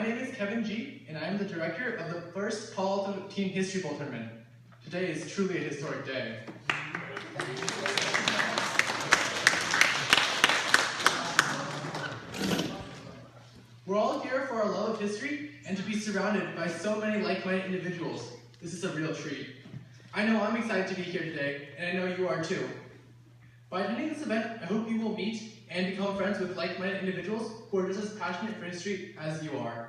name is Kevin G, and I am the director of the first Palo Alto Team History Bowl tournament. Today is truly a historic day. We're all here for our love of history and to be surrounded by so many like-minded individuals. This is a real treat. I know I'm excited to be here today, and I know you are too. By attending this event, I hope you will meet and become friends with like-minded individuals who are just as passionate for history as you are.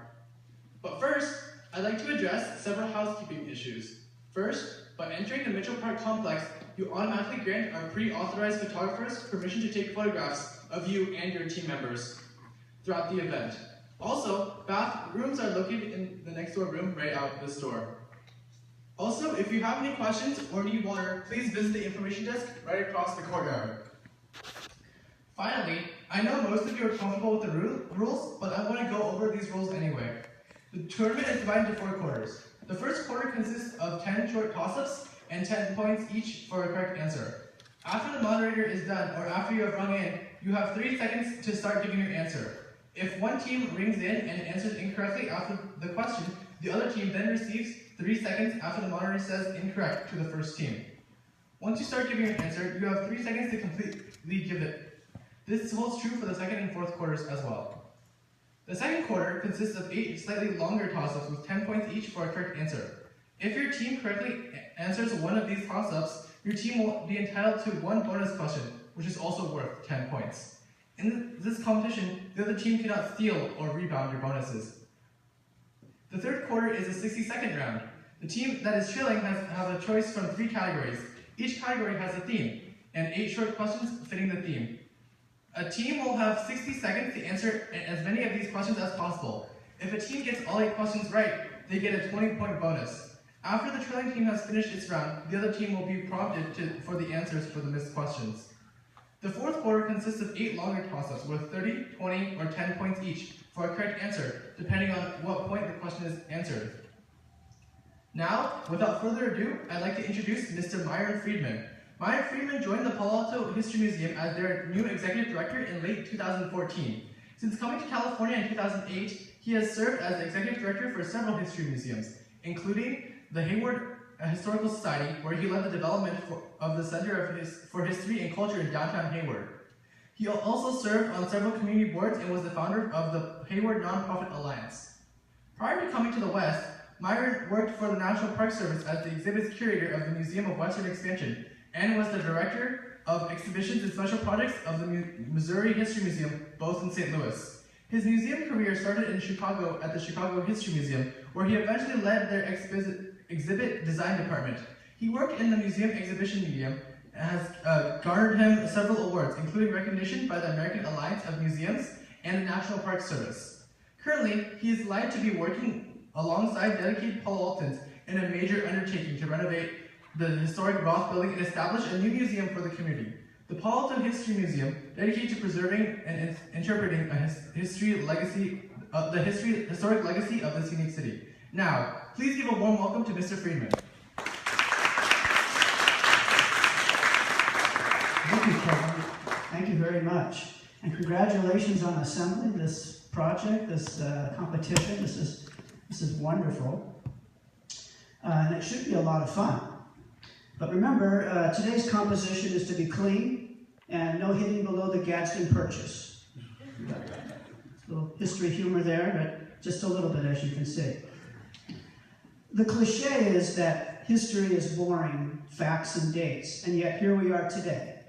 But first, I'd like to address several housekeeping issues. First, by entering the Mitchell Park complex, you automatically grant our pre-authorized photographers permission to take photographs of you and your team members throughout the event. Also, bathrooms are located in the next door room right out this door. Also, if you have any questions or need water, please visit the information desk right across the courtyard. Finally, I know most of you are comfortable with the rules, but I want to go over these rules anyway. The tournament is divided into 4 quarters. The first quarter consists of 10 short toss-ups and 10 points each for a correct answer. After the moderator is done, or after you have rung in, you have 3 seconds to start giving your answer. If one team rings in and answers incorrectly after the question, the other team then receives 3 seconds after the moderator says incorrect to the first team. Once you start giving your answer, you have 3 seconds to completely give it. This holds true for the second and fourth quarters as well. The second quarter consists of 8 slightly longer toss-ups with 10 points each for a correct answer. If your team correctly answers one of these toss-ups, your team will be entitled to 1 bonus question, which is also worth 10 points. In this competition, the other team cannot steal or rebound your bonuses. The third quarter is a 60-second round. The team that is trailing has a choice from 3 categories. Each category has a theme, and 8 short questions fitting the theme. A team will have 60 seconds to answer as many of these questions as possible. If a team gets all 8 questions right, they get a 20-point bonus. After the trailing team has finished its round, the other team will be prompted for the answers for the missed questions. The fourth quarter consists of 8 longer toss-ups worth 30, 20, or 10 points each for a correct answer, depending on what point the question is answered. Now, without further ado, I'd like to introduce Mr. Myron Freedman. Myron Freedman joined the Palo Alto History Museum as their new executive director in late 2014. Since coming to California in 2008, he has served as executive director for several history museums, including the Hayward Historical Society, where he led the development of the Center for History and Culture in downtown Hayward. He also served on several community boards and was the founder of the Hayward Nonprofit Alliance. Prior to coming to the West, Myron worked for the National Park Service as the exhibits curator of the Museum of Western Expansion and was the director of exhibitions and special projects of the Missouri History Museum, both in St. Louis. His museum career started in Chicago at the Chicago History Museum, where he eventually led their exhibit design department. He worked in the museum exhibition medium and has garnered him several awards, including recognition by the American Alliance of Museums and the National Park Service. Currently, he is delighted to be working alongside dedicated Palo Altans in a major undertaking to renovate the historic Roth Building and establish a new museum for the community. The Palo Alto History Museum, dedicated to preserving and interpreting a historic legacy of this unique city. Now, please give a warm welcome to Mr. Freedman. Thank you, Kevin. Thank you very much. And congratulations on assembling this project, this competition. This is wonderful. And it should be a lot of fun. But remember, today's composition is to be clean and no hitting below the Gadsden Purchase. A little history humor there, but just a little bit, as you can see. The cliche is that history is boring, facts and dates, and yet here we are today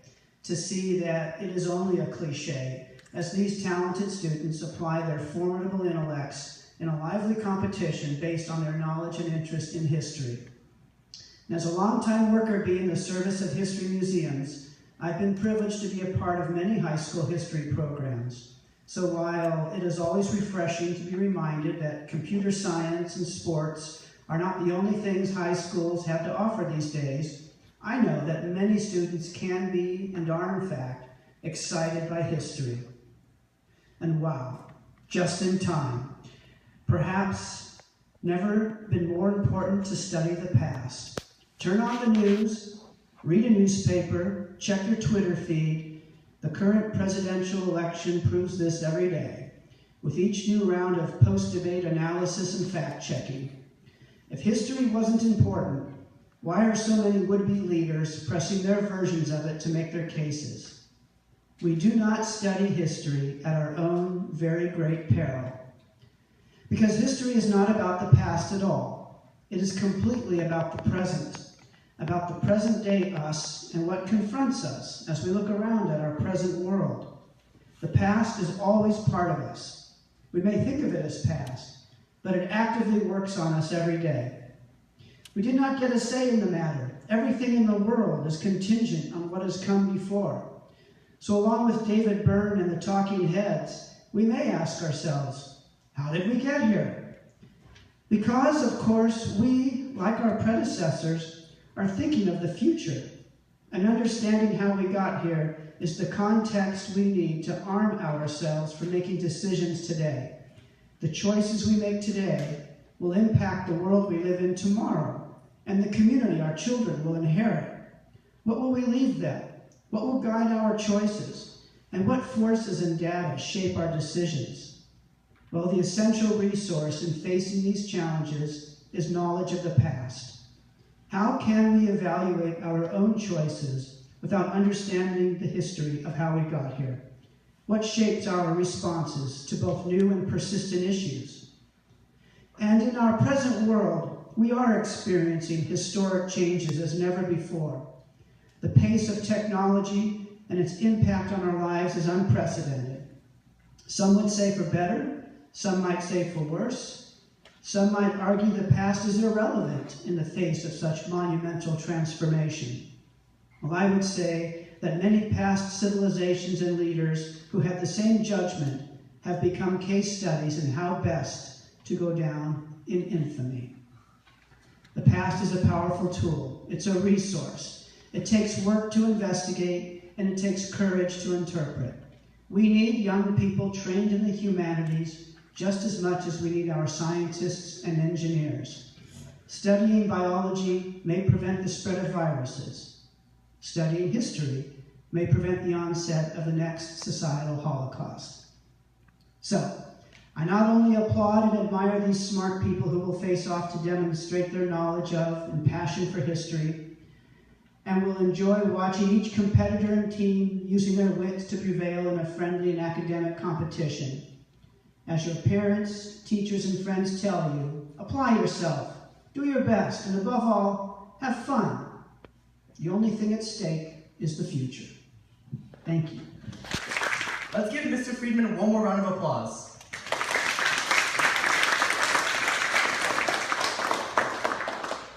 to see that it is only a cliche as these talented students apply their formidable intellects in a lively competition based on their knowledge and interest in history. And as a longtime worker in the service of history museums, I've been privileged to be a part of many high school history programs. So while it is always refreshing to be reminded that computer science and sports are not the only things high schools have to offer these days, I know that many students can be, and are in fact, excited by history. And wow, just in time. Perhaps never been more important to study the past. Turn on the news, read a newspaper, check your Twitter feed. The current presidential election proves this every day. with each new round of post-debate analysis and fact-checking. If history wasn't important, why are so many would-be leaders pressing their versions of it to make their cases? We do not study history at our own very great peril. Because history is not about the past at all. It is completely about the present day us and what confronts us as we look around at our present world. The past is always part of us. We may think of it as past, but it actively works on us every day. We did not get a say in the matter. Everything in the world is contingent on what has come before. So along with David Byrne and the Talking Heads, we may ask ourselves, how did we get here? Because, of course, we, like our predecessors, are thinking of the future, and understanding how we got here is the context we need to arm ourselves for making decisions today. The choices we make today will impact the world we live in tomorrow, and the community our children will inherit. What will we leave them? What will guide our choices? And what forces and data shape our decisions? Well, the essential resource in facing these challenges is knowledge of the past. How can we evaluate our own choices without understanding the history of how we got here? What shapes our responses to both new and persistent issues? And in our present world, we are experiencing historic changes as never before. The pace of technology and its impact on our lives is unprecedented. Some would say for better, some might say for worse. Some might argue the past is irrelevant in the face of such monumental transformation. Well, I would say that many past civilizations and leaders who had the same judgment have become case studies in how best to go down in infamy. The past is a powerful tool. It's a resource. It takes work to investigate, and it takes courage to interpret. We need young people trained in the humanities just as much as we need our scientists and engineers. Studying biology may prevent the spread of viruses. Studying history may prevent the onset of the next societal holocaust. So, I not only applaud and admire these smart people who will face off to demonstrate their knowledge of and passion for history, and will enjoy watching each competitor and team using their wits to prevail in a friendly and academic competition. As your parents, teachers, and friends tell you, apply yourself, do your best, and above all, have fun. The only thing at stake is the future. Thank you. Let's give Mr. Freedman one more round of applause.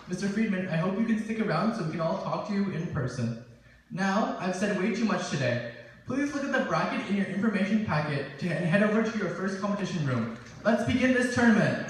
Mr. Freedman, I hope you can stick around so we can all talk to you in person. Now, I've said way too much today. Please look at the bracket in your information packet and head over to your first competition room. Let's begin this tournament.